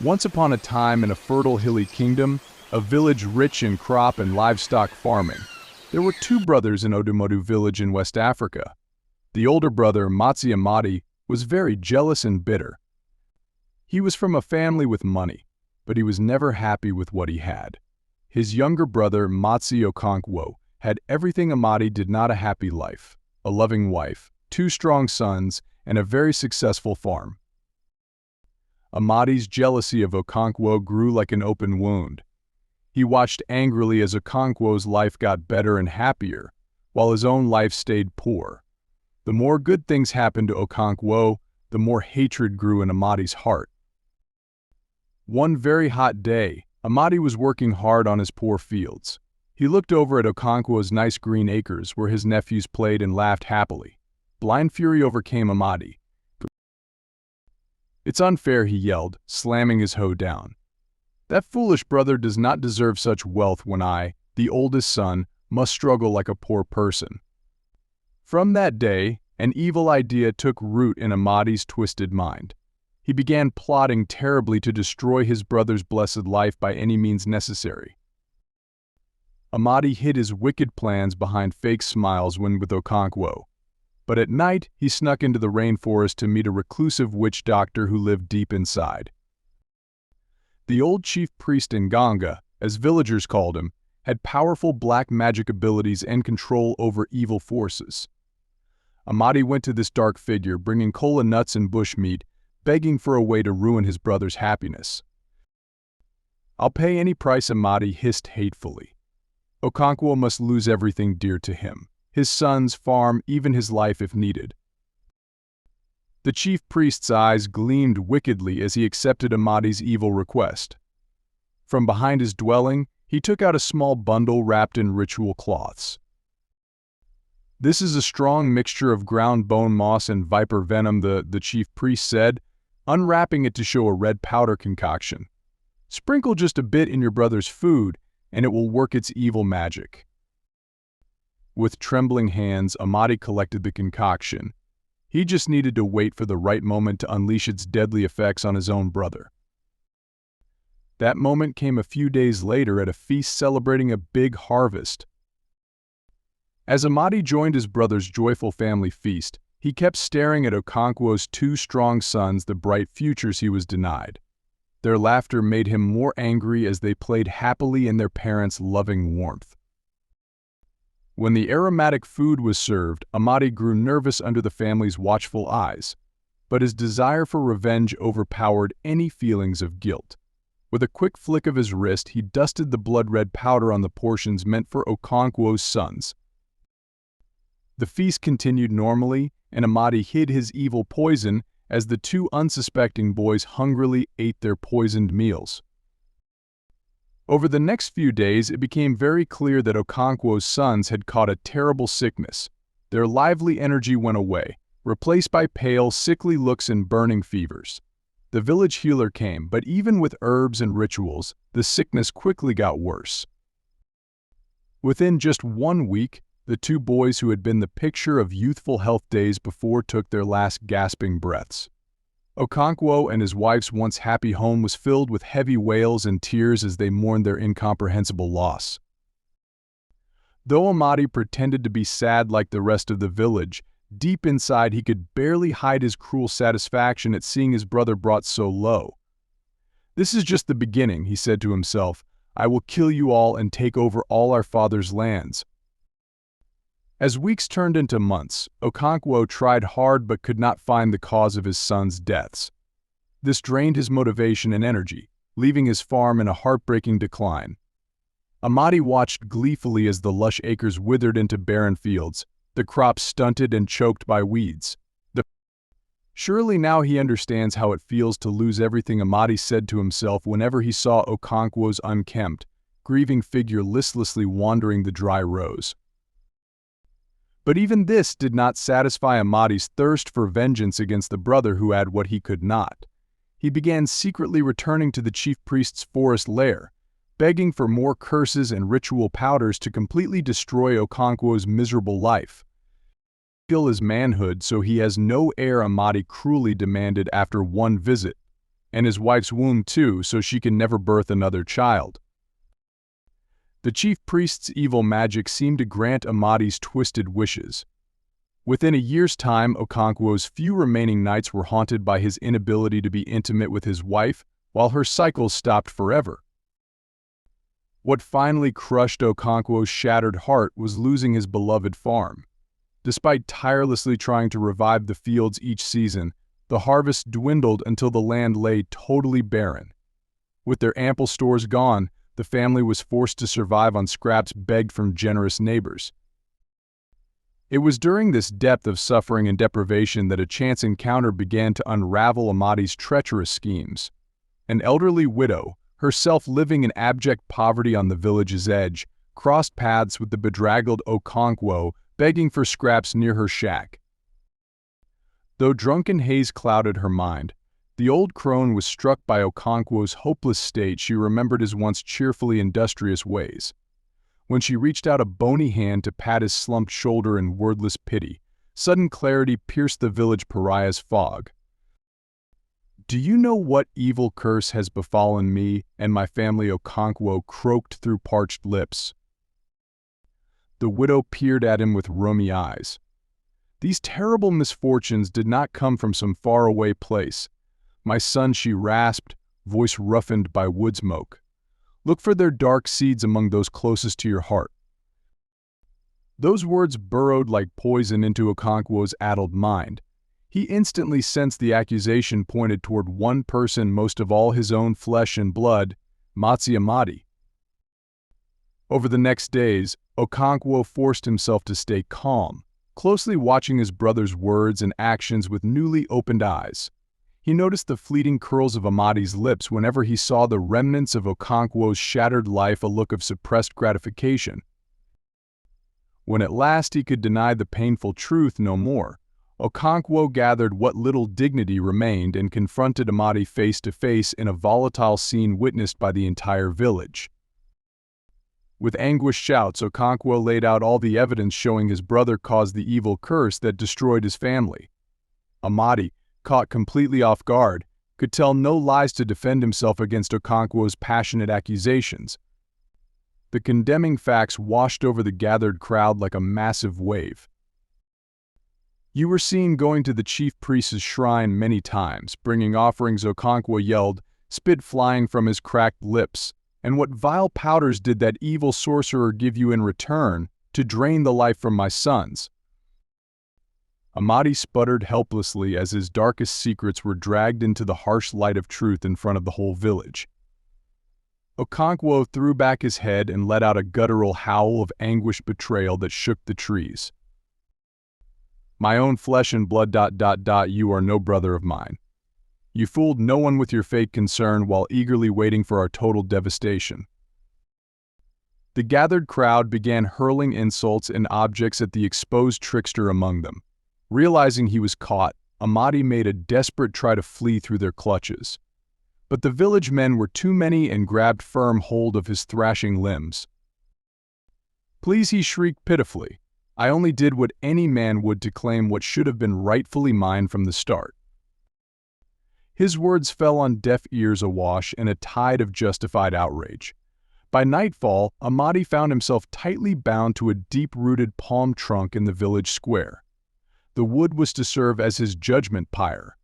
Once upon a time in a fertile hilly kingdom, a village rich in crop and livestock farming, there were two brothers in Okonkwo village in West Africa. The older brother, Amadi, was very jealous and bitter. He was from a family with money, but he was never happy with what he had. His younger brother, Okonkwo, had everything Amadi did not: a happy life, a loving wife, two strong sons, and a very successful farm. Amadi's jealousy of Okonkwo grew like an open wound. He watched angrily as Okonkwo's life got better and happier, while his own life stayed poor. The more good things happened to Okonkwo, the more hatred grew in Amadi's heart. One very hot day, Amadi was working hard on his poor fields. He looked over at Okonkwo's nice green acres where his nephews played and laughed happily. Blind fury overcame Amadi. "It's unfair," he yelled, slamming his hoe down. "That foolish brother does not deserve such wealth when I, the oldest son, must struggle like a poor person." From that day, an evil idea took root in Amadi's twisted mind. He began plotting terribly to destroy his brother's blessed life by any means necessary. Amadi hid his wicked plans behind fake smiles when with Okonkwo. But at night, he snuck into the rainforest to meet a reclusive witch doctor who lived deep inside. The old chief priest Nganga, as villagers called him, had powerful black magic abilities and control over evil forces. Amadi went to this dark figure, bringing cola nuts and bushmeat, begging for a way to ruin his brother's happiness. "I'll pay any price," Amadi hissed hatefully. "Okonkwo must lose everything dear to him. His sons, farm, even his life if needed." The chief priest's eyes gleamed wickedly as he accepted Amadi's evil request. From behind his dwelling, he took out a small bundle wrapped in ritual cloths. "This is a strong mixture of ground bone moss and viper venom," the chief priest said, unwrapping it to show a red powder concoction. "Sprinkle just a bit in your brother's food, and it will work its evil magic." With trembling hands, Amadi collected the concoction. He just needed to wait for the right moment to unleash its deadly effects on his own brother. That moment came a few days later at a feast celebrating a big harvest. As Amadi joined his brother's joyful family feast, he kept staring at Okonkwo's two strong sons, the bright futures he was denied. Their laughter made him more angry as they played happily in their parents' loving warmth. When the aromatic food was served, Amadi grew nervous under the family's watchful eyes, but his desire for revenge overpowered any feelings of guilt. With a quick flick of his wrist, he dusted the blood-red powder on the portions meant for Okonkwo's sons. The feast continued normally, and Amadi hid his evil poison as the two unsuspecting boys hungrily ate their poisoned meals. Over the next few days, it became very clear that Okonkwo's sons had caught a terrible sickness. Their lively energy went away, replaced by pale, sickly looks and burning fevers. The village healer came, but even with herbs and rituals, the sickness quickly got worse. Within just 1 week, the two boys who had been the picture of youthful health days before took their last gasping breaths. Okonkwo and his wife's once happy home was filled with heavy wails and tears as they mourned their incomprehensible loss. Though Amadi pretended to be sad like the rest of the village, deep inside he could barely hide his cruel satisfaction at seeing his brother brought so low. "This is just the beginning," he said to himself. "I will kill you all and take over all our father's lands." As weeks turned into months, Okonkwo tried hard but could not find the cause of his sons' deaths. This drained his motivation and energy, leaving his farm in a heartbreaking decline. Amadi watched gleefully as the lush acres withered into barren fields, the crops stunted and choked by weeds. Surely now he understands how it feels to lose everything, Amadi said to himself whenever he saw Okonkwo's unkempt, grieving figure listlessly wandering the dry rows. But even this did not satisfy Amadi's thirst for vengeance against the brother who had what he could not. He began secretly returning to the chief priest's forest lair, begging for more curses and ritual powders to completely destroy Okonkwo's miserable life. "Kill his manhood so he has no heir," Amadi cruelly demanded after one visit, and his wife's womb too, so she can never birth another child. The chief priest's evil magic seemed to grant Amadi's twisted wishes. Within a year's time, Okonkwo's few remaining nights were haunted by his inability to be intimate with his wife, while her cycles stopped forever. What finally crushed Okonkwo's shattered heart was losing his beloved farm. Despite tirelessly trying to revive the fields each season, the harvest dwindled until the land lay totally barren. With their ample stores gone, the family was forced to survive on scraps begged from generous neighbors. It was during this depth of suffering and deprivation that a chance encounter began to unravel Amadi's treacherous schemes. An elderly widow, herself living in abject poverty on the village's edge, crossed paths with the bedraggled Okonkwo, begging for scraps near her shack. Though drunken haze clouded her mind, the old crone was struck by Okonkwo's hopeless state. She remembered his once cheerfully industrious ways. When she reached out a bony hand to pat his slumped shoulder in wordless pity, sudden clarity pierced the village pariah's fog. "Do you know what evil curse has befallen me and my family?" Okonkwo croaked through parched lips. The widow peered at him with rheumy eyes. These terrible misfortunes did not come from some faraway place. "My son," she rasped, voice roughened by wood smoke. "Look for their dark seeds among those closest to your heart." Those words burrowed like poison into Okonkwo's addled mind. He instantly sensed the accusation pointed toward one person most of all, his own flesh and blood, Amadi. Over the next days, Okonkwo forced himself to stay calm, closely watching his brother's words and actions with newly opened eyes. He noticed the fleeting curls of Amadi's lips whenever he saw the remnants of Okonkwo's shattered life, a look of suppressed gratification. When at last he could deny the painful truth no more, Okonkwo gathered what little dignity remained and confronted Amadi face to face in a volatile scene witnessed by the entire village. With anguished shouts, Okonkwo laid out all the evidence showing his brother caused the evil curse that destroyed his family. Amadi, caught completely off guard, could tell no lies to defend himself against Okonkwo's passionate accusations. The condemning facts washed over the gathered crowd like a massive wave. "You were seen going to the chief priest's shrine many times, bringing offerings," Okonkwo yelled, spit flying from his cracked lips. "And what vile powders did that evil sorcerer give you in return to drain the life from my sons?" Amadi sputtered helplessly as his darkest secrets were dragged into the harsh light of truth in front of the whole village. Okonkwo threw back his head and let out a guttural howl of anguished betrayal that shook the trees. "My own flesh and blood... You are no brother of mine. You fooled no one with your fake concern while eagerly waiting for our total devastation." The gathered crowd began hurling insults and objects at the exposed trickster among them. Realizing he was caught, Amadi made a desperate try to flee through their clutches. But the village men were too many and grabbed firm hold of his thrashing limbs. "Please," he shrieked pitifully. "I only did what any man would to claim what should have been rightfully mine from the start." His words fell on deaf ears awash in a tide of justified outrage. By nightfall, Amadi found himself tightly bound to a deep-rooted palm trunk in the village square. The wood was to serve as his judgment pyre.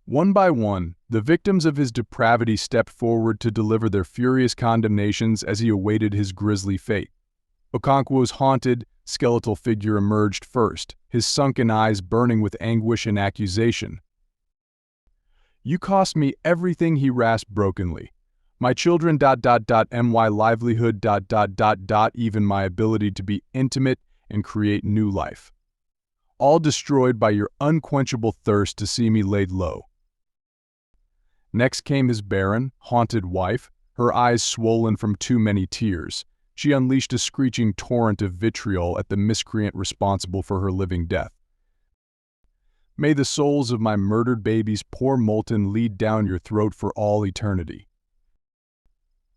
One by one, the victims of his depravity stepped forward to deliver their furious condemnations as he awaited his grisly fate. Okonkwo's haunted, skeletal figure emerged first, his sunken eyes burning with anguish and accusation. "You cost me everything," he rasped brokenly. "My children... my livelihood... even my ability to be intimate and create new life. All destroyed by your unquenchable thirst to see me laid low." Next came his barren, haunted wife, her eyes swollen from too many tears. She unleashed a screeching torrent of vitriol at the miscreant responsible for her living death. "May the souls of my murdered babies pour molten lead down your throat for all eternity."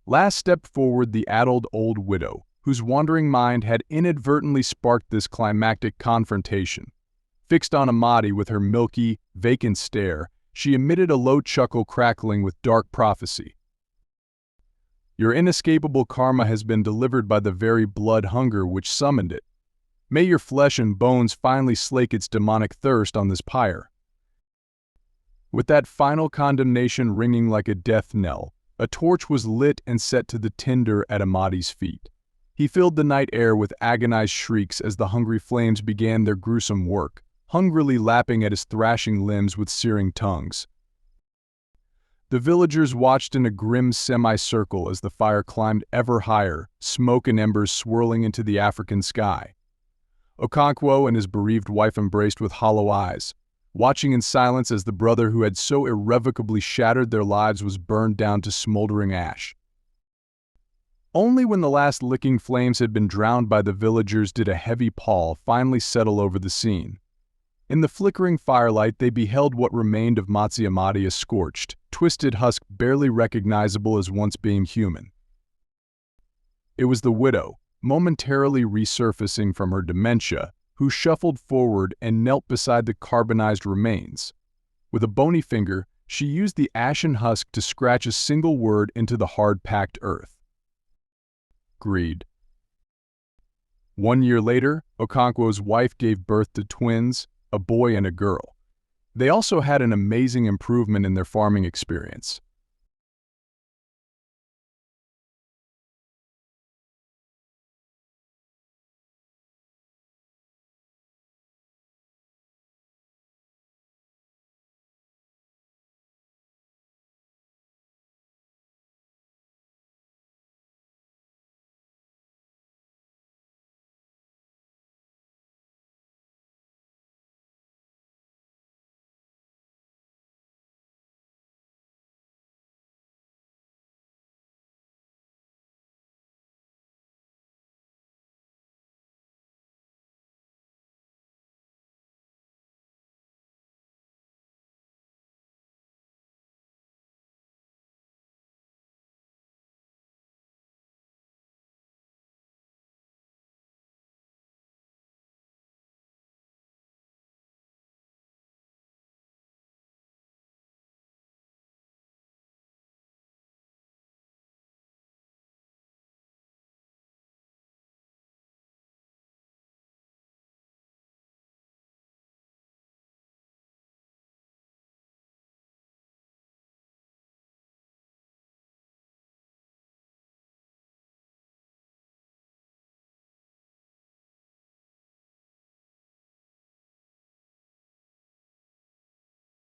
Last stepped forward the addled old widow, whose wandering mind had inadvertently sparked this climactic confrontation. Fixed on Amadi with her milky, vacant stare, She emitted a low chuckle crackling with dark prophecy. Your inescapable karma has been delivered by the very blood hunger which summoned it. May your flesh and bones finally slake its demonic thirst on this pyre. With that final condemnation ringing like a death knell, a torch was lit and set to the tinder at Amadi's feet. He filled the night air with agonized shrieks as the hungry flames began their gruesome work, hungrily lapping at his thrashing limbs with searing tongues. The villagers watched in a grim semicircle as the fire climbed ever higher, smoke and embers swirling into the African sky. Okonkwo and his bereaved wife embraced with hollow eyes, watching in silence as the brother who had so irrevocably shattered their lives was burned down to smoldering ash. Only when the last licking flames had been drowned by the villagers did a heavy pall finally settle over the scene. In the flickering firelight they beheld what remained of Amadi, a scorched, twisted husk barely recognizable as once being human. It was the widow, momentarily resurfacing from her dementia, who shuffled forward and knelt beside the carbonized remains. With a bony finger, she used the ashen husk to scratch a single word into the hard-packed earth. Greed. 1 year later, Okonkwo's wife gave birth to twins, a boy and a girl. They also had an amazing improvement in their farming experience.